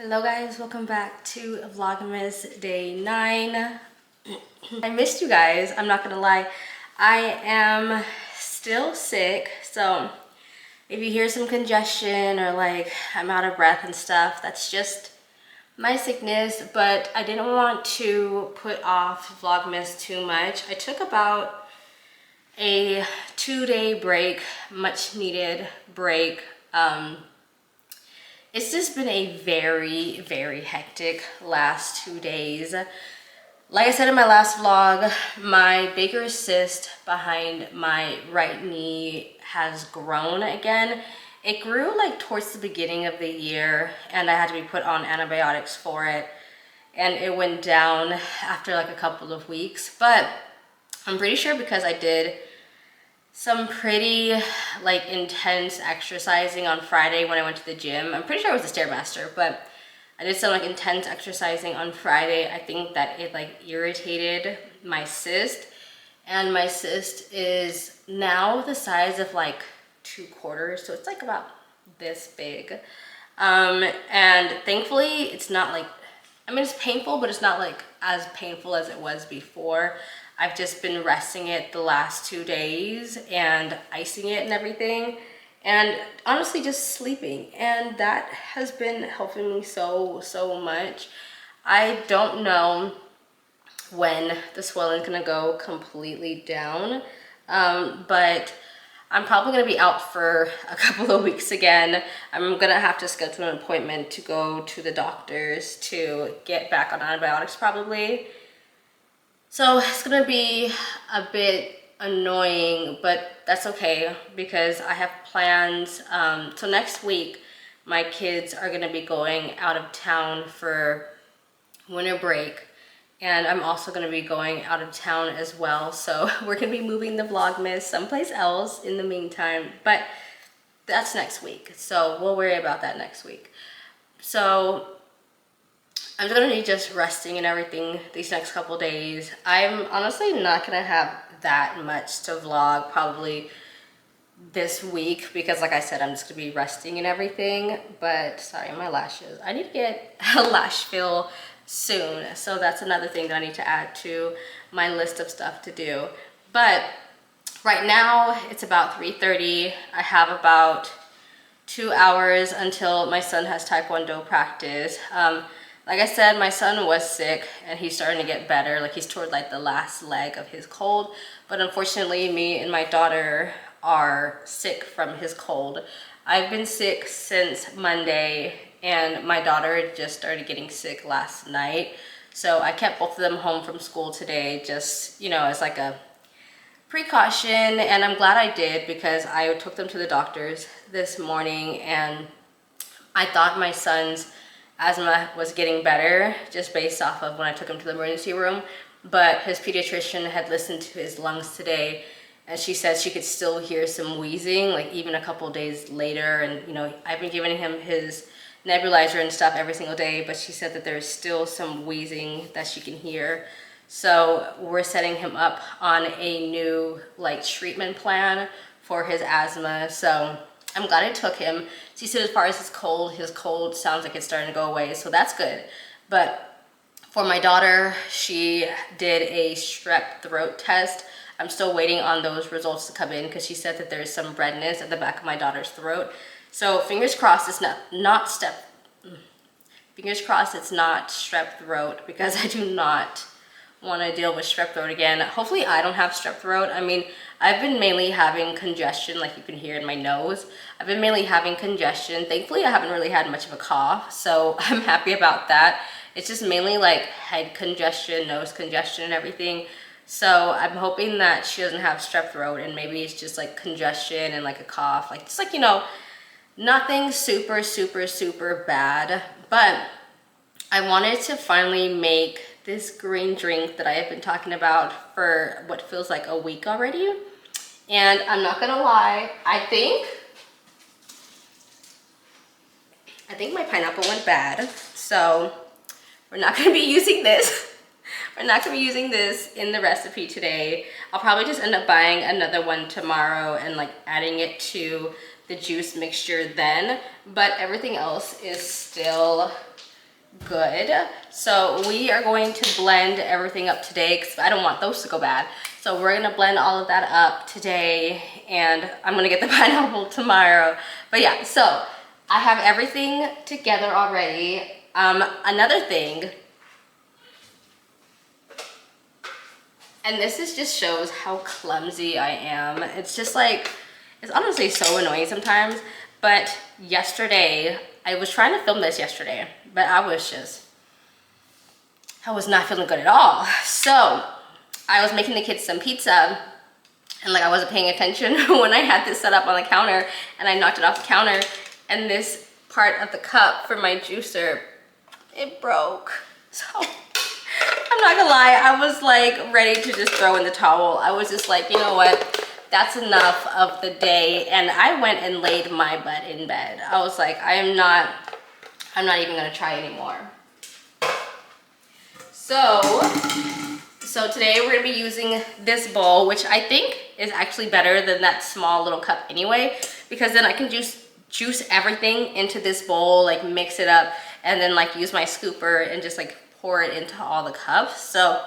Hello guys, welcome back to Vlogmas day 9. I missed you guys, I'm not gonna lie. I am still sick, so if you hear some congestion or like I'm out of breath and stuff, that's just my sickness, but I didn't want to put off Vlogmas too much. I took about a 2-day break, much needed break. It's just been a very hectic last 2 days. Like I said in my last vlog, my bigger cyst behind my right knee has grown again. It grew like towards the beginning of the year and I had to be put on antibiotics for it. And it went down after like a couple of weeks. But I'm pretty sure because I did some pretty like intense exercising on Friday when I went to the gym. I'm pretty sure I was a Stairmaster, but I did some like intense exercising on Friday. I think that it like irritated my cyst, and my cyst is now the size of like 2/4, so it's like about this big. And thankfully it's not like, I mean, it's painful, but it's not like as painful as it was before. I've just been resting it the last 2 days and icing it and everything, and honestly just sleeping, and that has been helping me so much. I don't know when the swelling's gonna go completely down, but I'm probably gonna be out for a couple of weeks again. I'm gonna have to schedule an appointment to go to the doctors to get back on antibiotics probably. So it's gonna be a bit annoying, but that's okay because I have plans. So next week, my kids are gonna be going out of town for winter break, and I'm also gonna be going out of town as well. So we're gonna be moving the Vlogmas someplace else in the meantime, but that's next week. So we'll worry about that next week. So I'm gonna be just resting and everything these next couple days. I'm honestly not gonna have that much to vlog probably this week because like I said, I'm just gonna be resting and everything. But sorry, my lashes. I need to get a lash fill soon. So that's another thing that I need to add to my list of stuff to do. But right now it's about 3:30. I have about 2 hours until my son has Taekwondo practice. Like I said, my son was sick and he's starting to get better. Like he's toward like the last leg of his cold. But unfortunately, me and my daughter are sick from his cold. I've been sick since Monday and my daughter just started getting sick last night. So I kept both of them home from school today just, you know, as like a precaution. And I'm glad I did because I took them to the doctors this morning and I thought my son's asthma was getting better just based off of when I took him to the emergency room, but his pediatrician had listened to his lungs today and she said she could still hear some wheezing like even a couple days later. And you know, I've been giving him his nebulizer and stuff every single day, but she said that there's still some wheezing that she can hear. So we're setting him up on a new like treatment plan for his asthma. So I'm glad I took him. She said as far as his cold sounds like it's starting to go away, so that's good. But for my daughter, she did a strep throat test. I'm still waiting on those results to come in because she said that there's some redness at the back of my daughter's fingers crossed it's fingers crossed it's not strep throat, because I do not want to deal with strep throat again. Hopefully I don't have strep throat. I mean, I've been mainly having congestion, like you can hear in my nose. I've been mainly having congestion. Thankfully I haven't really had much of a cough, so I'm happy about that. It's just mainly like head congestion, nose congestion and everything. So I'm hoping that she doesn't have strep throat and maybe it's just like congestion and like a cough, like just like, you know, nothing super bad. But I wanted to finally make this green drink that I have been talking about for what feels like a week already. And I'm not gonna lie, I think my pineapple went bad. So we're not gonna be using this. We're not gonna be using this in the recipe today. I'll probably just end up buying another one tomorrow and like adding it to the juice mixture then. But everything else is still good. So we are going to blend everything up today because I don't want those to go bad. So we're gonna blend all of that up today, and I'm gonna get the pineapple tomorrow. But yeah, so I have everything together already. Another thing, and this is just shows how clumsy I am. It's just like, it's honestly so annoying sometimes. But yesterday, I was trying to film this yesterday, but I was not feeling good at all. So I was making the kids some pizza, and like I wasn't paying attention when I had this set up on the counter, and I knocked it off the counter, and this part of the cup for my juicer, it broke. So I'm not gonna lie, I was like ready to just throw in the towel. I was just like, you know what, that's enough of the day. And I went and laid my butt in bed. I was like, I'm not even gonna try anymore. So today we're gonna be using this bowl, which I think is actually better than that small little cup anyway, because then I can juice everything into this bowl, like mix it up, and then like use my scooper and just like pour it into all the cups. So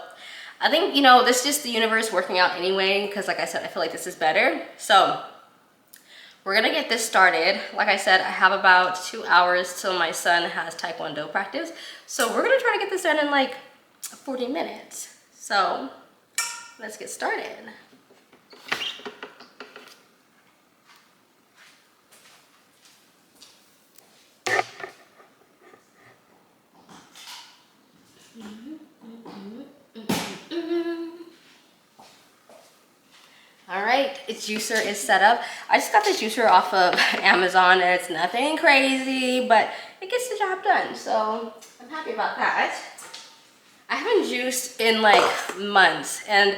I think, you know, this is just the universe working out anyway, because like I said, I feel like this is better. So we're gonna get this started. Like I said, I have about 2 hours till my son has Taekwondo practice. So we're gonna try to get this done in like 40 minutes. So let's get started. All right, its juicer is set up. I just got the juicer off of Amazon, and it's nothing crazy, but it gets the job done. So I'm happy about that. I haven't juiced in like months, and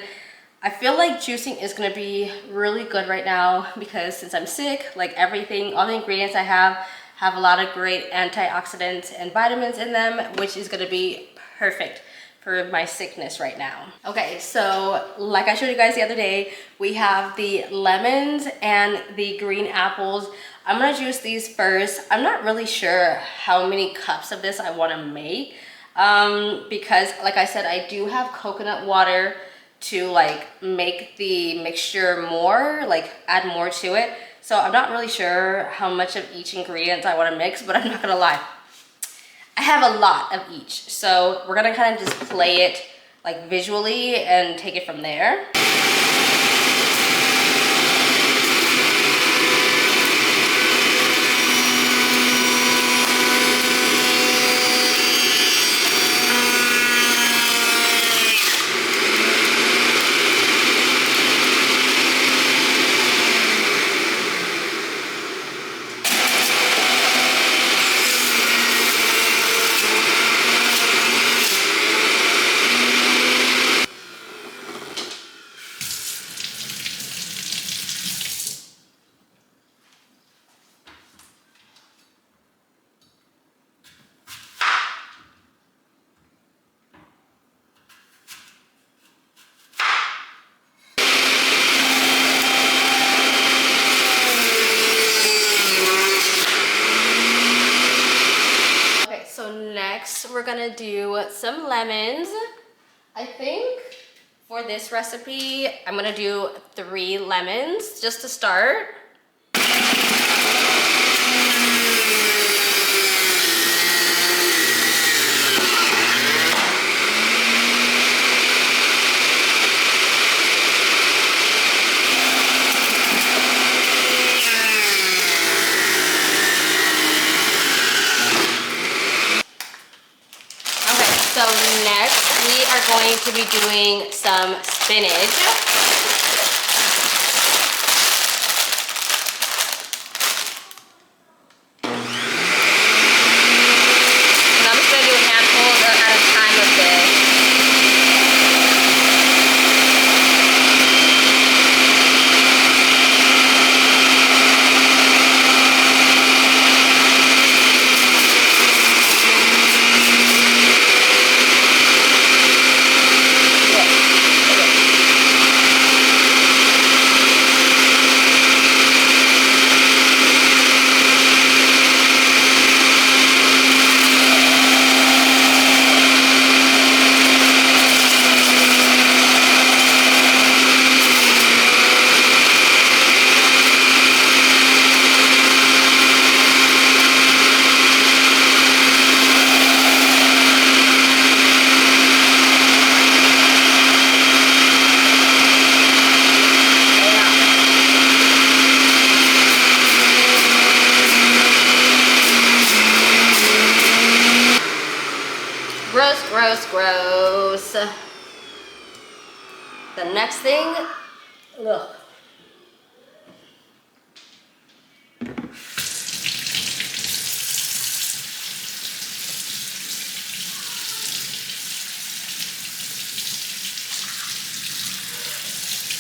I feel like juicing is gonna be really good right now because since I'm sick, like everything, all the ingredients I have a lot of great antioxidants and vitamins in them, which is gonna be perfect for my sickness right now. Okay, so like I showed you guys the other day, we have the lemons and the green apples. I'm gonna juice these first. I'm not really sure how many cups of this I wanna make because like I said, I do have coconut water to like make the mixture more, like add more to it. So I'm not really sure how much of each ingredient I wanna mix, but I'm not gonna lie, I have a lot of each. So we're gonna kind of just play it like visually and take it from there. We're gonna do some lemons. I think for this recipe, I'm gonna do 3 lemons just to start. So next, we are going to be doing some spinach. And I'm just going to do a handful at a time of this. gross, gross. The next thing, ugh.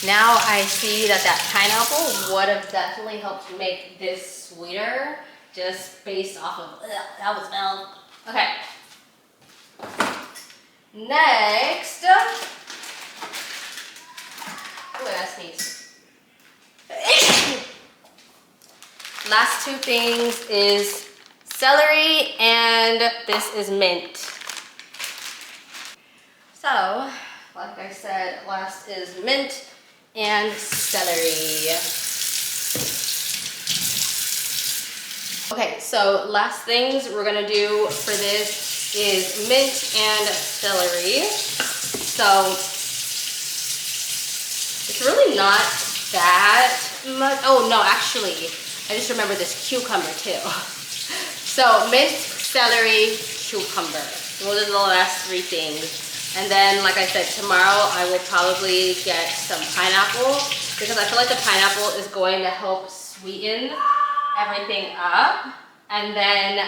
Now I see that pineapple would have definitely helped make this sweeter, just based off of, that was smell. Okay. Next, ooh, I sneeze. Last two things is celery and this is mint. So, like I said, last is mint and celery. Okay, so last things we're gonna do for this is mint and celery. So it's really not that much. Oh no, actually, I just remember this cucumber too. So mint, celery, cucumber. Those are the last three things. And then, like I said, tomorrow I will probably get some pineapple because I feel like the pineapple is going to help sweeten everything up. And then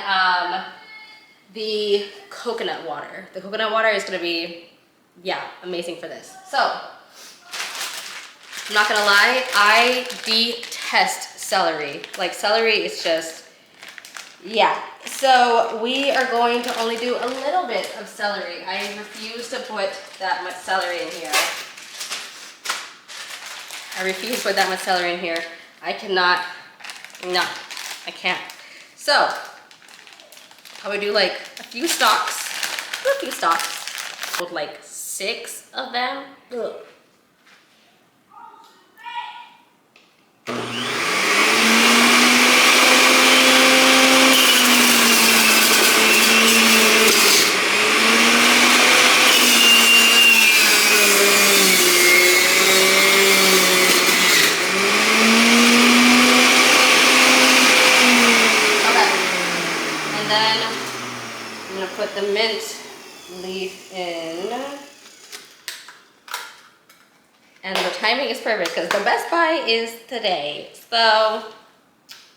the coconut water. The coconut water is going to be, yeah, amazing for this. So, I'm not going to lie, I detest celery. Like, celery is just, yeah. So we are going to only do a little bit of celery. I refuse to put that much celery in here. I refuse to put that much celery in here. I cannot, no, I can't. So I would do like a few stalks, with like 6 of them. Ugh. Put the mint leaf in. And the timing is perfect because the Best Buy is today. So,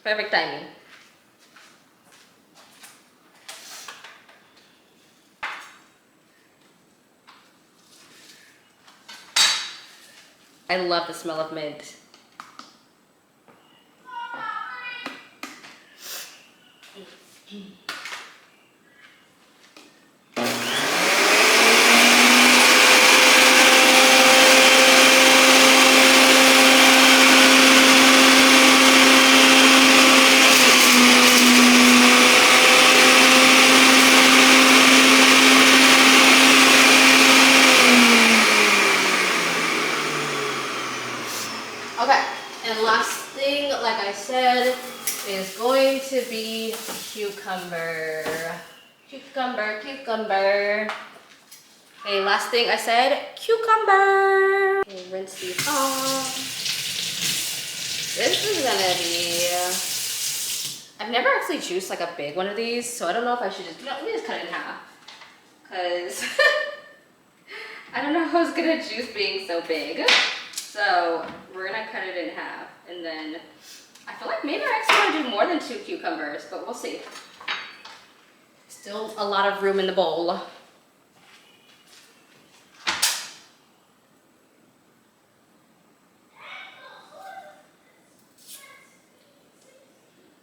perfect timing. I love the smell of mint. Okay, and last thing, like I said, is going to be cucumber. Cucumber, cucumber. Okay, last thing I said, cucumber. Okay, rinse these off. This is gonna be, I've never actually juiced like a big one of these, so I don't know if I should just, no, let me just cut it in half. Cause I don't know how it's gonna juice being so big. So we're gonna cut it in half, and then I feel like maybe I actually want to do more than 2 cucumbers, but we'll see. Still a lot of room in the bowl.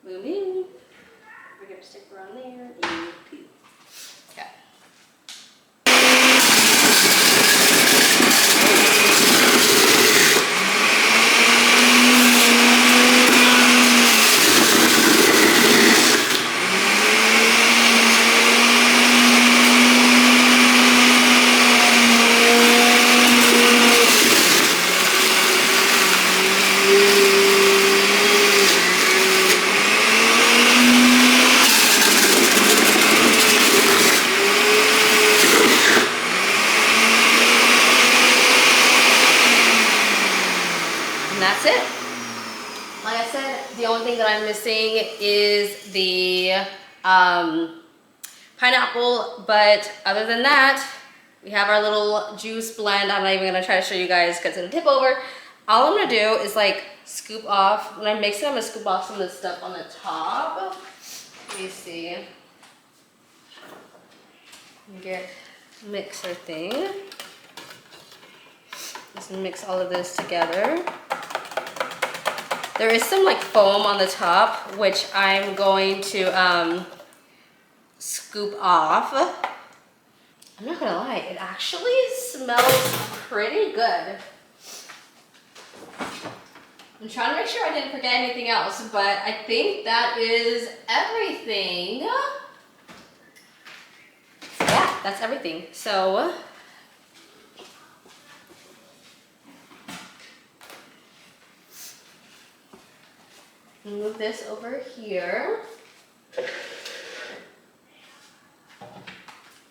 Boom, boom. We're gonna stick around there. Okay. And that's it. Like I said, the only thing that I'm missing is the pineapple. But other than that, we have our little juice blend. I'm not even gonna try to show you guys because it'll tip over. All I'm gonna do is like scoop off, when I mix it, I'm gonna scoop off some of the stuff on the top. Let me see. Get mixer thing. Just mix all of this together. There is some like foam on the top, which I'm going to scoop off. I'm not gonna lie, it actually smells pretty good. I'm trying to make sure I didn't forget anything else, but I think that is everything. Yeah, that's everything. So, move this over here.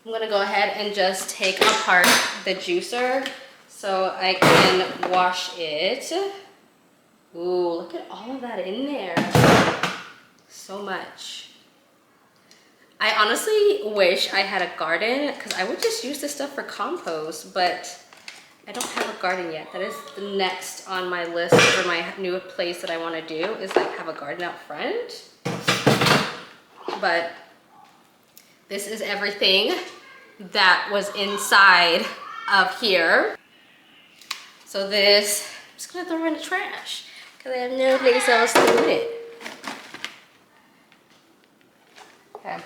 I'm gonna go ahead and just take apart the juicer so I can wash it. Ooh, look at all of that in there. So much. I honestly wish I had a garden because I would just use this stuff for compost, but I don't have a garden yet. That is the next on my list for my new place that I want to do, is like have a garden out front. But this is everything that was inside of here. So this, I'm just gonna throw it in the trash because I have no place else to put it. Okay.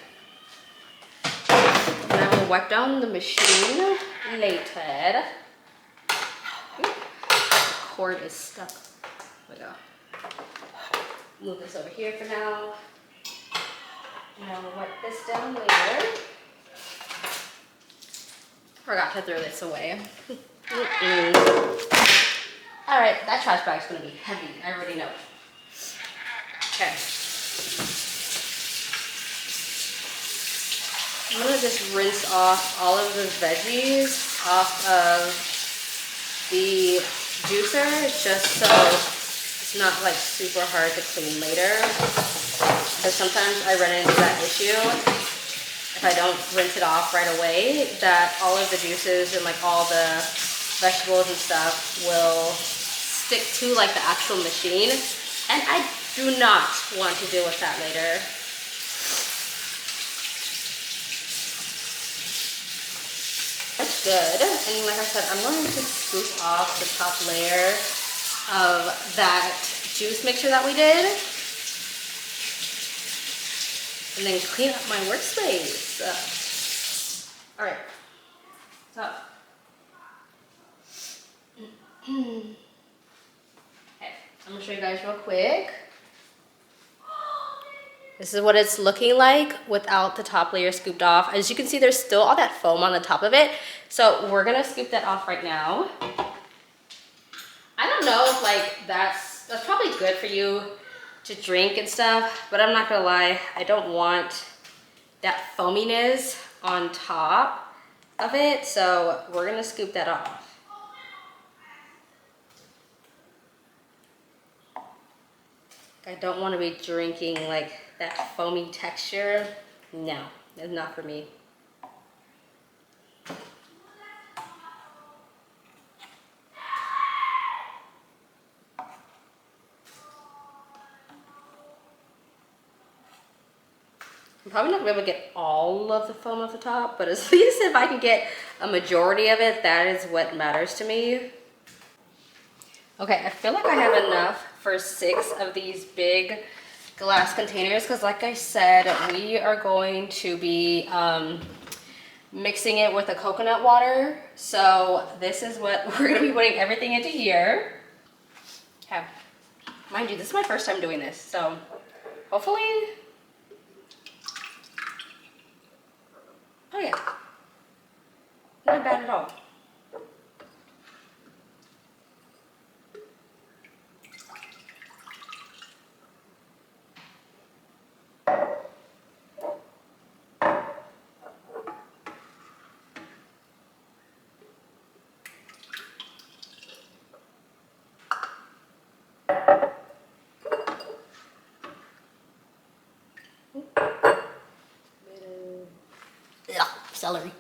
And I will wipe down the machine later. Ooh, the cord is stuck. There we go. Move this over here for now. And I will wipe this down later. Forgot to throw this away. All right, that trash bag's gonna be heavy. I already know. Okay. I'm gonna just rinse off all of the veggies off of the juicer, just so it's not like super hard to clean later. Because sometimes I run into that issue if I don't rinse it off right away, that all of the juices and like all the vegetables and stuff will stick to like the actual machine, and I do not want to deal with that later. That's good. And like I said, I'm going to scoop off the top layer of that juice mixture that we did, and then clean up my workspace. All right, so okay, I'm gonna show you guys real quick. This is what it's looking like without the top layer scooped off. As you can see, there's still all that foam on the top of it. So we're gonna scoop that off right now. I don't know if like that's probably good for you to drink and stuff, but I'm not gonna lie, I don't want that foaminess on top of it, so we're gonna scoop that off. I don't want to be drinking like that foamy texture. No, it's not for me. I'm probably not gonna be able to get all of the foam off the top, but at least if I can get a majority of it, that is what matters to me. Okay, I feel like I have enough for 6 of these big glass containers, because like I said, we are going to be mixing it with the coconut water. So this is what we're gonna be putting everything into here. Okay, mind you, this is my first time doing this, so hopefully, oh yeah, not bad at all. celery.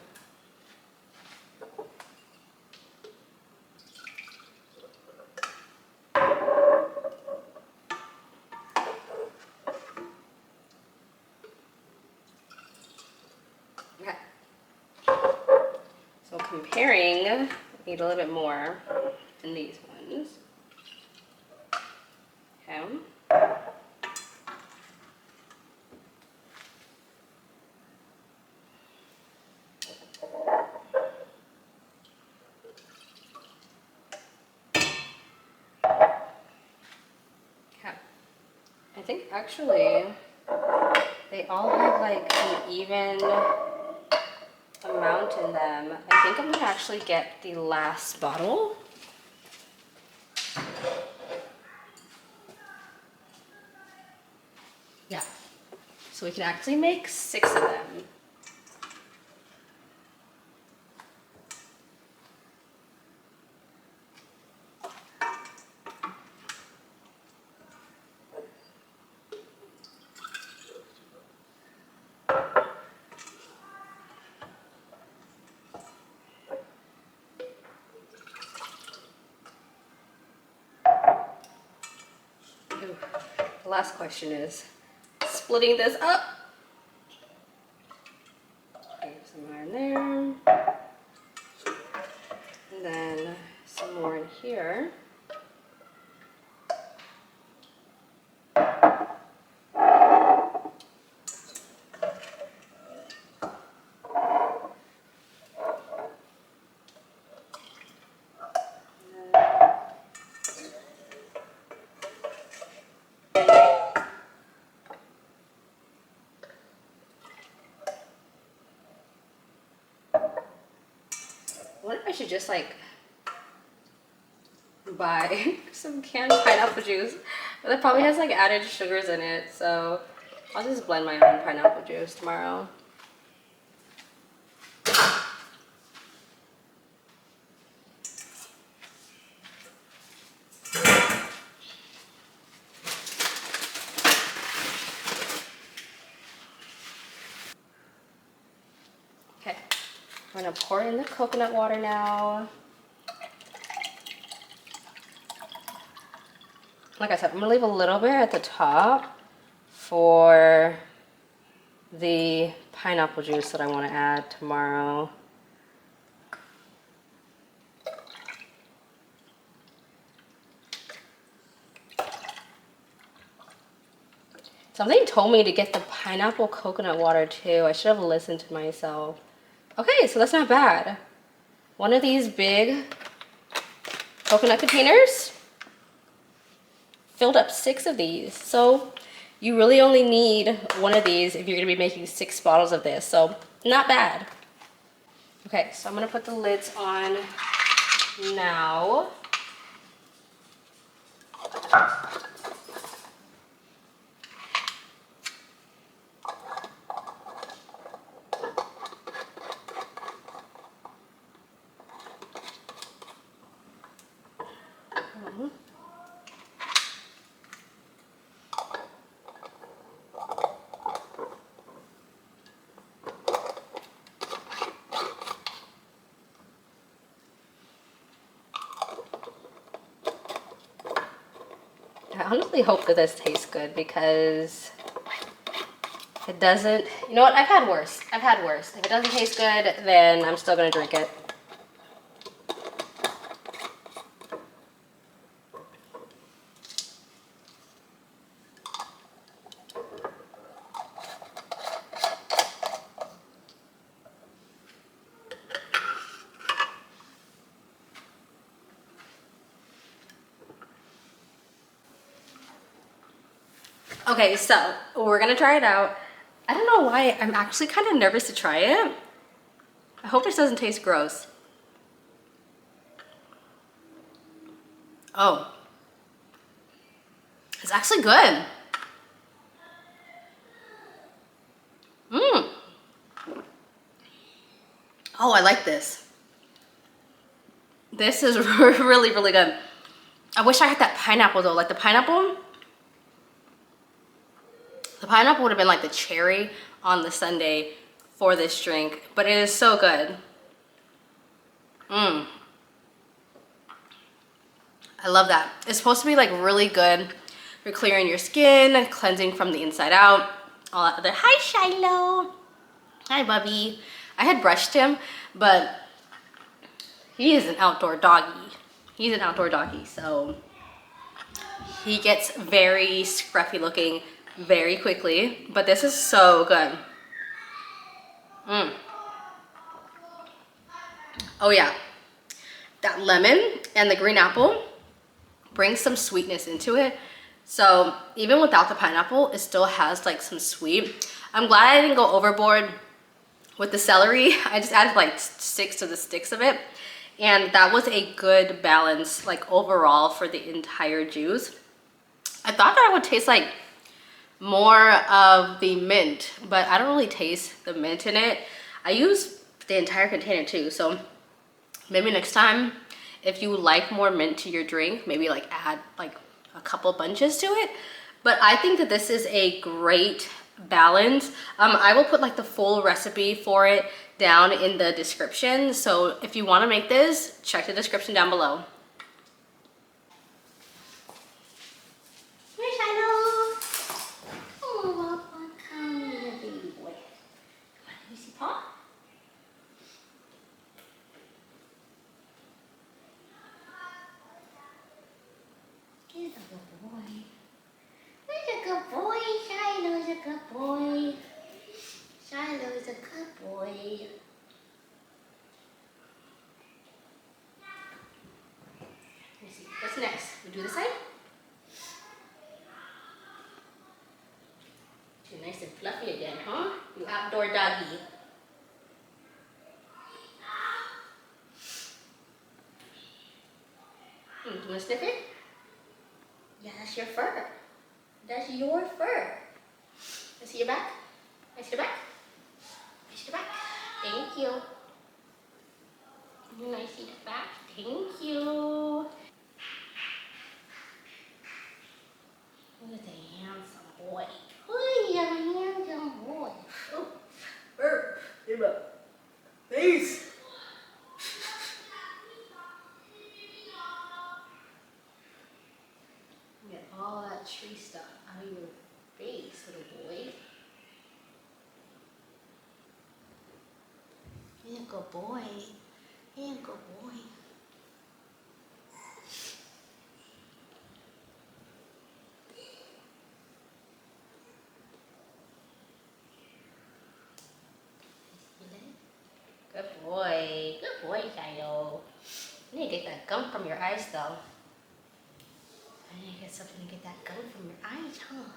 Okay. So comparing, need a little bit more in these ones. Okay. I think actually they all have like an even amount in them. I think I'm gonna actually get the last bottle. Yeah, so we can actually make 6 of them. Ooh. The last question is splitting this up. Okay, some more in there. And then some more in here. I wonder if I should just like buy some canned pineapple juice, but it probably has like added sugars in it, so I'll just blend my own pineapple juice tomorrow. Okay, I'm gonna pour in the coconut water now. Like I said, I'm gonna leave a little bit at the top for the pineapple juice that I want to add tomorrow. Something told me to get the pineapple coconut water too. I should have listened to myself. Okay, so that's not bad. One of these big coconut containers filled up 6 of these. So you really only need one of these if you're gonna be making 6 bottles of this. So not bad. Okay, so I'm gonna put the lids on now. I honestly hope that this tastes good because it doesn't, you know what, I've had worse. I've had worse. If it doesn't taste good, then I'm still gonna drink it. Okay, so we're gonna try it out. I don't know why, I'm actually kind of nervous to try it. I hope this doesn't taste gross. Oh, it's actually good. Mmm. Oh, I like this. This is really, really good. I wish I had that pineapple though. Like the pineapple would have been like the cherry on the sundae for this drink, but it is so good. I love that. It's supposed to be like really good for clearing your skin, cleansing from the inside out, all that other. Hi, Shiloh. Hi, Bubby. I had brushed him, but he is an outdoor doggy. He's an outdoor doggy, so he gets very scruffy looking very quickly, but this is so good. Oh yeah, that lemon and the green apple brings some sweetness into it. So even without the pineapple, it still has like some sweet. I'm glad I didn't go overboard with the celery. I just added like 6 of the sticks of it. And that was a good balance, like overall for the entire juice. I thought that I would taste like more of the mint, but I don't really taste the mint in it. I use the entire container too. So maybe next time, if you like more mint to your drink, maybe like add like a couple bunches to it. But I think that this is a great balance. I will put like the full recipe for it down in the description. So if you want to make this, check the description down below. Here's Shiloh. Oh, come here, baby boy. Come on, let me see Paw. He's a good boy. He's a good boy. Shiloh's a good boy. Shiloh's a good boy. Let me see. What's next? We do this side? You're nice and fluffy again, huh? You outdoor doggy. You want to sniff it? Yeah, that's your fur. That's your fur. Let's see your back. Let's see your back. Let's see your back. Thank you. Can I see the back? Thank you. Look at the handsome boy. Oh, you're a handsome boy. Oh, burp. Give up. Peace. Get all that tree stuff out of your face, little boy. You're a good boy. You're a good boy. Good boy. Good boy, Shiloh. You need to get that gum from your eyes, though. I need to get something to get that gum from your eyes, huh?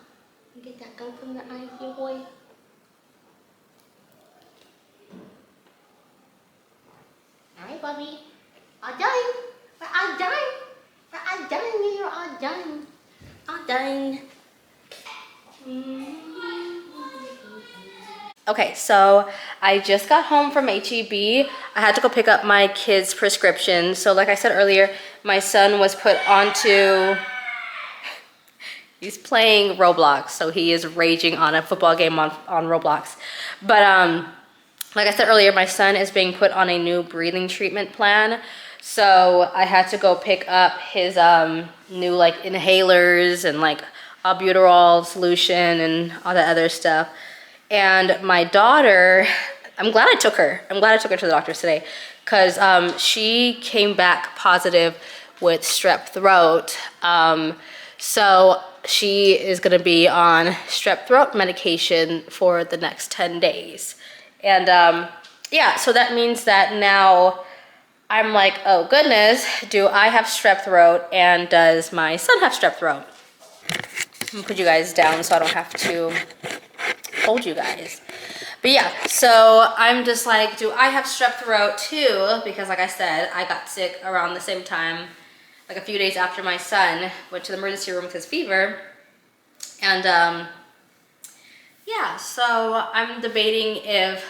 You get that gum from your eyes, you boy? Alright, Bubby. All done. We're all done. We're all done. You're all done. All done. Okay, so I just got home from HEB. I had to go pick up my kids' prescription. So like I said earlier, my son was put onto... He's playing Roblox, so he is raging on a football game on Roblox. But like I said earlier, my son is being put on a new breathing treatment plan. So I had to go pick up his new like inhalers and like albuterol solution and all that other stuff. And my daughter, I'm glad I took her. I'm glad I took her to the doctor today because she came back positive with strep throat. So she is gonna be on strep throat medication for the next 10 days. And yeah, so that means that now I'm like, oh goodness, do I have strep throat and does my son have strep throat? I'm gonna put you guys down so I don't have to hold you guys. But yeah, so I'm just like, do I have strep throat too? Because like I said, I got sick around the same time, like a few days after my son went to the emergency room with his fever. And yeah, so I'm debating if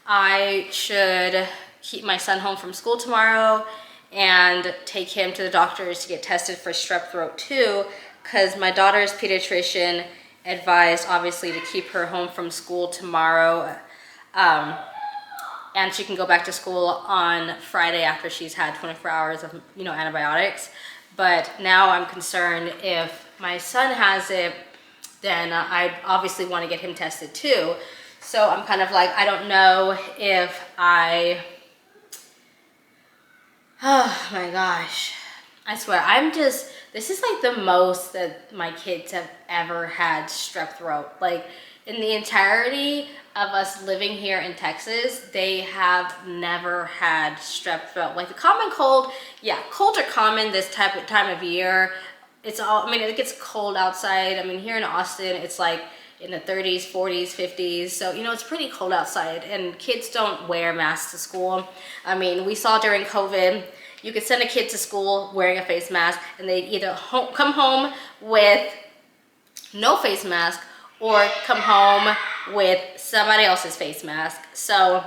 I should keep my son home from school tomorrow and take him to the doctors to get tested for strep throat too, because my daughter's pediatrician advised obviously to keep her home from school tomorrow. And she can go back to school on Friday after she's had 24 hours of, you know, antibiotics. But now I'm concerned if my son has it, then I obviously want to get him tested too. So I'm kind of like, I don't know if oh my gosh. I swear, this is like the most that my kids have ever had strep throat. Like, in the entirety of us living here in Texas, they have never had strep throat. Like the common cold, yeah, colds are common this time of year. It's all, I mean, it gets cold outside. I mean, here in Austin, it's like in the 30s, 40s, 50s. So, you know, it's pretty cold outside and kids don't wear masks to school. I mean, we saw during COVID, you could send a kid to school wearing a face mask and they'd either come home with no face mask or come home with somebody else's face mask. So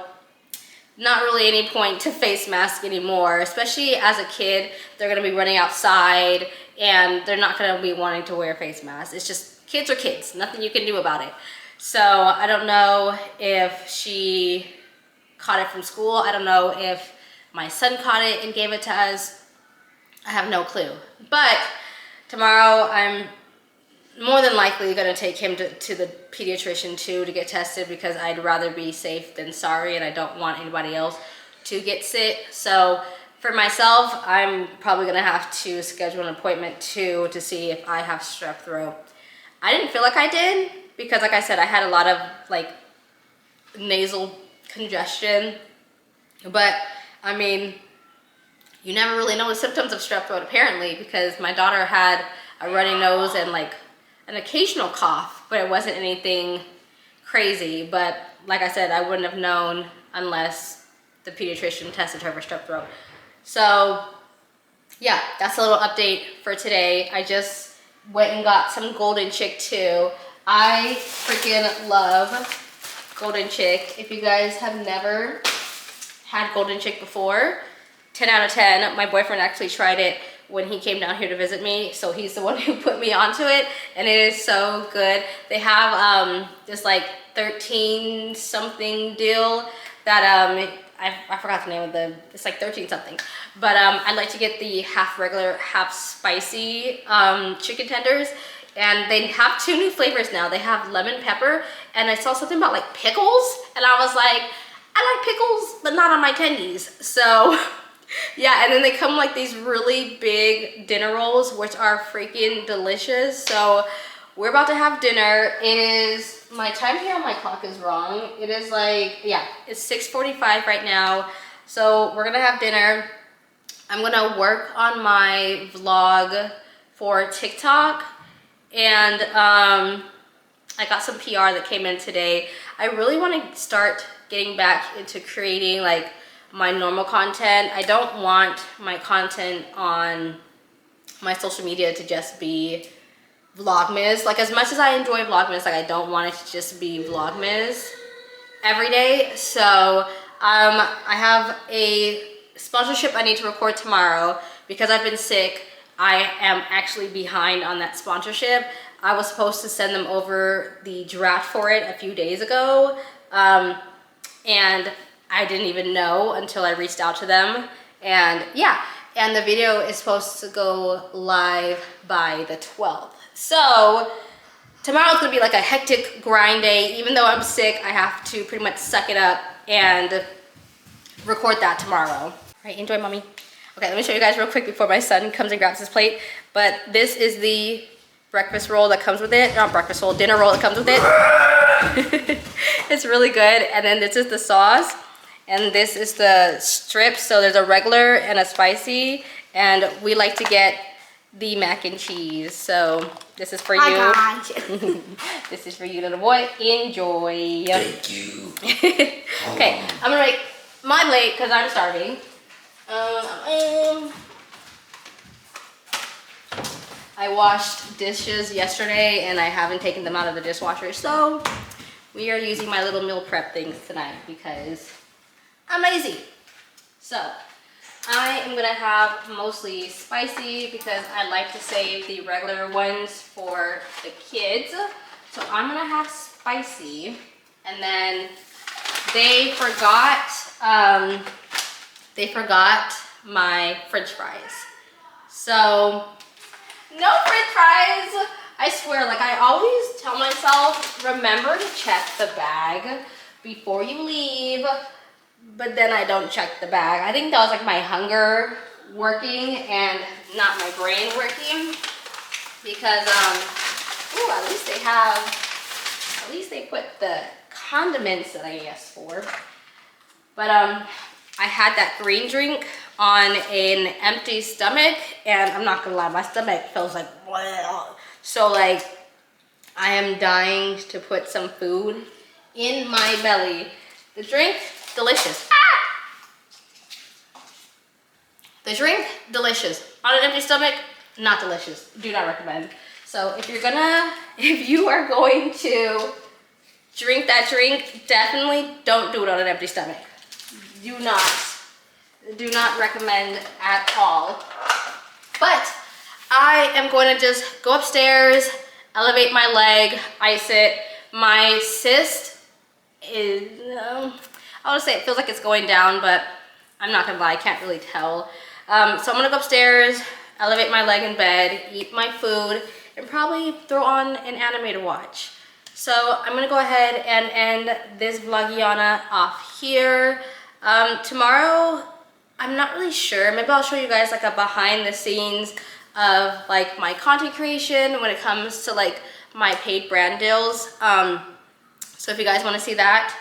not really any point to face mask anymore, especially as a kid. They're gonna be running outside and they're not gonna be wanting to wear a face mask. It's just, kids are kids, nothing you can do about it. So I don't know if she caught it from school. I don't know if my son caught it and gave it to us. I have no clue. But tomorrow I'm more than likely gonna take him to the pediatrician too to get tested, because I'd rather be safe than sorry and I don't want anybody else to get sick. So for myself, I'm probably gonna have to schedule an appointment too to see if I have strep throat. I didn't feel like I did because, like I said, I had a lot of like nasal congestion, but I mean, you never really know the symptoms of strep throat apparently, because my daughter had a runny nose and like an occasional cough, but it wasn't anything crazy. But like I said, I wouldn't have known unless the pediatrician tested her for strep throat. So yeah, that's a little update for today. I just went and got some golden chick too. I freaking love golden chick. If you guys have never had golden chick before, 10 out of 10. My boyfriend actually tried it when he came down here to visit me, so he's the one who put me onto it, and it is so good. They have this like 13 something deal that I forgot the name of it's like 13 something, but I like to get the half regular, half spicy chicken tenders, and they have 2 new flavors now. They have lemon pepper, and I saw something about like pickles, and I was like, I like pickles, but not on my tendies. So yeah, and then they come like these really big dinner rolls, which are freaking delicious. So we're about to have dinner. It is, my time here on my clock is wrong. It is like, yeah, it's 6:45 right now. So we're gonna have dinner. I'm gonna work on my vlog for TikTok, and I got some PR that came in today. I really want to start getting back into creating like my normal content. I don't want my content on my social media to just be Vlogmas. Like, as much as I enjoy Vlogmas, like I don't want it to just be Vlogmas every day. So I have a sponsorship I need to record tomorrow. Because I've been sick, I am actually behind on that sponsorship. I was supposed to send them over the draft for it a few days ago, and I didn't even know until I reached out to them. And yeah, and the video is supposed to go live by the 12th. So tomorrow's gonna be like a hectic grind day. Even though I'm sick, I have to pretty much suck it up and record that tomorrow. All right, enjoy, mommy. Okay, let me show you guys real quick before my son comes and grabs his plate. But this is the breakfast roll that comes with it. Not breakfast roll, dinner roll that comes with it. It's really good. And then this is the sauce. And this is the strips. So there's a regular and a spicy. And we like to get the mac and cheese. So this is for you. This is for you, little boy. Enjoy. Thank you. Okay, I'm gonna make my plate because I'm starving. I washed dishes yesterday and I haven't taken them out of the dishwasher, so we are using my little meal prep things tonight because I'm lazy. So I am gonna have mostly spicy because I like to save the regular ones for the kids. So I'm gonna have spicy, and then they forgot my French fries. So no French fries. I swear, like I always tell myself, remember to check the bag before you leave, but then I don't check the bag. I think that was like my hunger working and not my brain working, because ooh, at least they put the condiments that I asked for. But I had that green drink on an empty stomach, and I'm not gonna lie, my stomach feels like, well. So like, I am dying to put some food in my belly. The drink, delicious. Ah! The drink, delicious. On an empty stomach, not delicious. Do not recommend. So if you are going to drink that drink, definitely don't do it on an empty stomach. Do not recommend at all. But I am going to just go upstairs, elevate my leg, ice it. My cyst is, I'll just say it feels like it's going down, but I'm not gonna lie, I can't really tell. So I'm gonna go upstairs, elevate my leg in bed, eat my food, and probably throw on an anime to watch. So I'm gonna go ahead and end this vlogiana off here. Tomorrow, I'm not really sure. Maybe I'll show you guys like a behind the scenes of like my content creation when it comes to like my paid brand deals. So if you guys want to see that,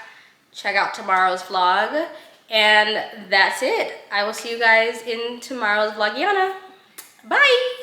check out tomorrow's vlog. And that's it. I will see you guys in tomorrow's vlogiana. Bye!